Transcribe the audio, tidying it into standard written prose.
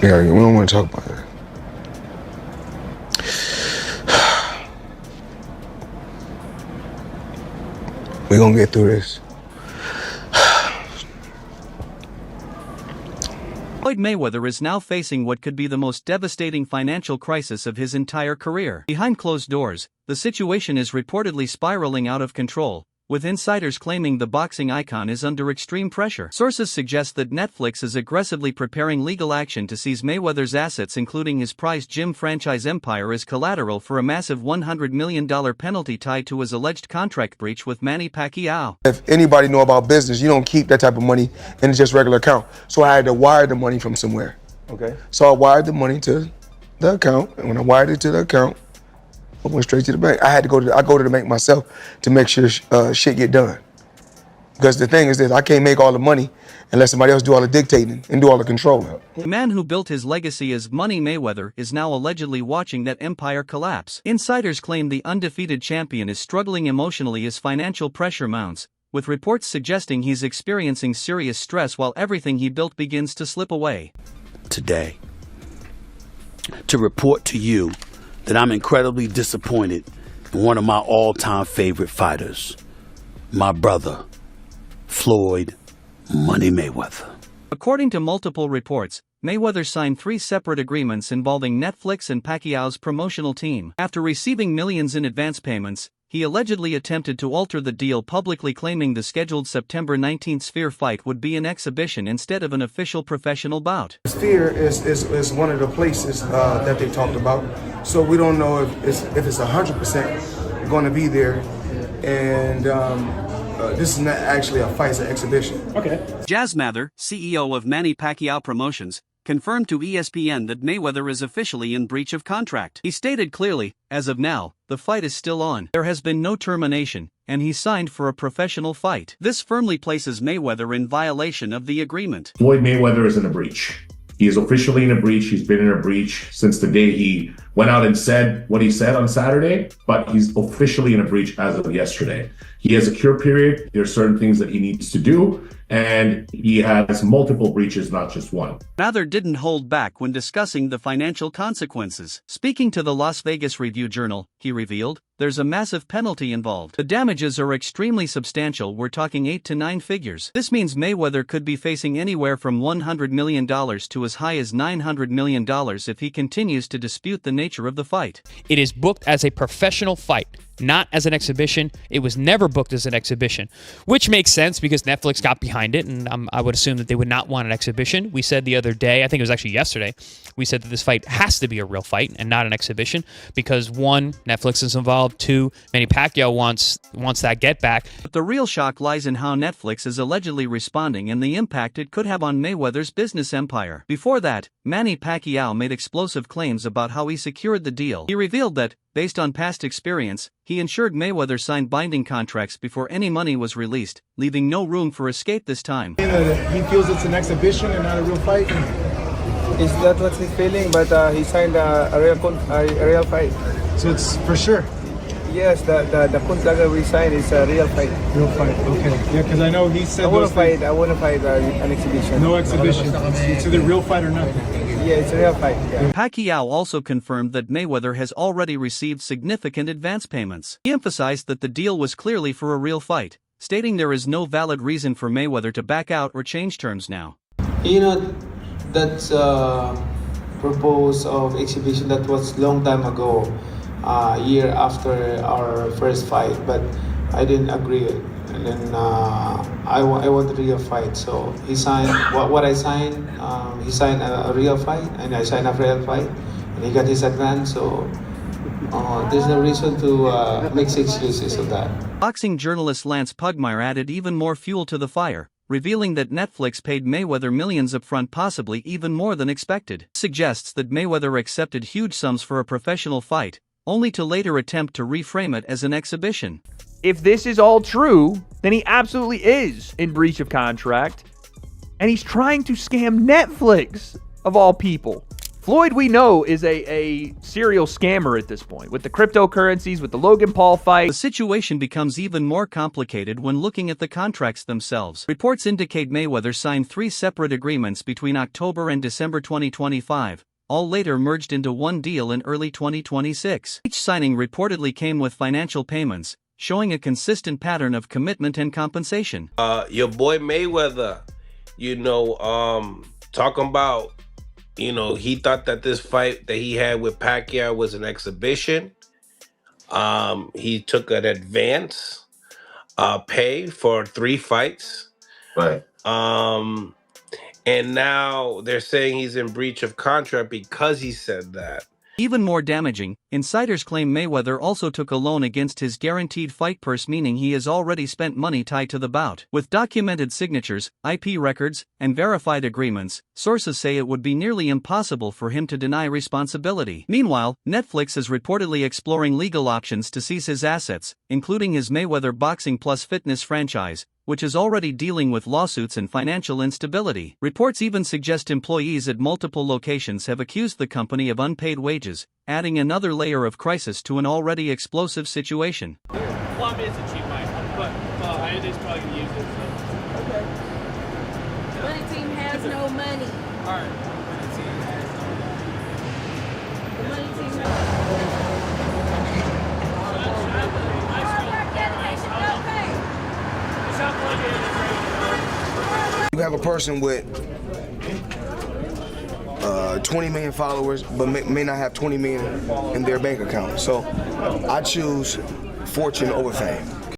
Yeah, we don't want to talk about that. We're gonna get through this. Floyd Mayweather is now facing what could be the most devastating financial crisis of his entire career. Behind closed doors, the situation is reportedly spiraling out of control, with insiders claiming the boxing icon is under extreme pressure. Sources suggest that Netflix is aggressively preparing legal action to seize Mayweather's assets, including his prized gym franchise empire, as collateral for a massive $100 million penalty tied to his alleged contract breach with Manny Pacquiao. If anybody know about business, you don't keep that type of money in just regular account. So I had to wire the money from somewhere. Okay. So I wired the money to the account, and when I wired it to the account, I went straight to the bank. I go to the bank myself to make sure shit get done. Because the thing is this, I can't make all the money unless somebody else do all the dictating and do all the controlling. The man who built his legacy as Money Mayweather is now allegedly watching that empire collapse. Insiders claim the undefeated champion is struggling emotionally as financial pressure mounts, with reports suggesting he's experiencing serious stress while everything he built begins to slip away. Today, to report to you that I'm incredibly disappointed in one of my all-time favorite fighters, my brother, Floyd Money Mayweather. According to multiple reports, Mayweather signed 3 separate agreements involving Netflix and Pacquiao's promotional team. After receiving millions in advance payments, he allegedly attempted to alter the deal, publicly claiming the scheduled September 19th Sphere fight would be an exhibition instead of an official professional bout. Sphere is one of the places that they talked about, so we don't know if it's 100% going to be there, and this is not actually a fight, it's an exhibition. Okay. Jazz Mather, CEO of Manny Pacquiao Promotions, confirmed to ESPN that Mayweather is officially in breach of contract. He stated clearly, as of now, the fight is still on. There has been no termination, and he signed for a professional fight. This firmly places Mayweather in violation of the agreement. Floyd Mayweather is in a breach. He is officially in a breach. He's been in a breach since the day he went out and said what he said on Saturday, but he's officially in a breach as of yesterday. He has a cure period. There are certain things that he needs to do, and he has multiple breaches, not just one. Mather didn't hold back when discussing the financial consequences. Speaking to the Las Vegas Review-Journal, he revealed, there's a massive penalty involved. The damages are extremely substantial, we're talking 8 to 9 figures. This means Mayweather could be facing anywhere from $100 million to as high as $900 million if he continues to dispute the nature of the fight. It is booked as a professional fight, not as an exhibition. It was never booked as an exhibition, which makes sense because Netflix got behind it, and I would assume that they would not want an exhibition. We said the other day, I think it was actually yesterday, we said that this fight has to be a real fight and not an exhibition because 1, Netflix is involved, 2, Manny Pacquiao wants that get back. But the real shock lies in how Netflix is allegedly responding and the impact it could have on Mayweather's business empire. Before that, Manny Pacquiao made explosive claims about how he secured the deal. He revealed that, based on past experience, he ensured Mayweather signed binding contracts before any money was released, leaving no room for escape this time. He feels it's an exhibition and not a real fight. Is that what he's feeling? But he signed a real fight. So it's for sure. Yes, the contract we signed is a real fight. Real fight, okay. Yeah, because I know he said I want to fight an exhibition. No exhibition. It's either real fight or nothing. Yeah, it's a real fight. Yeah. Pacquiao also confirmed that Mayweather has already received significant advance payments. He emphasized that the deal was clearly for a real fight, stating there is no valid reason for Mayweather to back out or change terms now. You know, that's proposal of exhibition that was long time ago, year after our first fight, but I didn't agree. And then I want a real fight. So he signed what I signed. He signed a real fight, and I signed a real fight, and he got his advance. So there's no reason to make excuses of that. Boxing journalist Lance Pugmire added even more fuel to the fire, revealing that Netflix paid Mayweather millions upfront, possibly even more than expected. Suggests that Mayweather accepted huge sums for a professional fight, only to later attempt to reframe it as an exhibition. If this is all true, then he absolutely is in breach of contract, and he's trying to scam Netflix, of all people. Floyd, we know, is a serial scammer at this point, with the cryptocurrencies, with the Logan Paul fight. The situation becomes even more complicated when looking at the contracts themselves. Reports indicate Mayweather signed 3 separate agreements between October and December 2025, all later merged into one deal in early 2026. Each signing reportedly came with financial payments, showing a consistent pattern of commitment and compensation. Your boy Mayweather, talking about, he thought that this fight that he had with Pacquiao was an exhibition. He took an advance pay for 3 fights. Right. And now they're saying he's in breach of contract because he said that. Even more damaging, insiders claim Mayweather also took a loan against his guaranteed fight purse, meaning he has already spent money tied to the bout. With documented signatures, IP records, and verified agreements, sources say it would be nearly impossible for him to deny responsibility. Meanwhile, Netflix is reportedly exploring legal options to seize his assets, including his Mayweather Boxing Plus Fitness franchise, which is already dealing with lawsuits and financial instability. Reports even suggest employees at multiple locations have accused the company of unpaid wages, adding another layer of crisis to an already explosive situation. Plum is a cheap mic, but it is probably going to use it. So. Okay. Money team has no money. All right. Money team has no money. The money team has You have a person with 20 million followers, but may not have 20 million in their bank account. So I choose fortune over fame.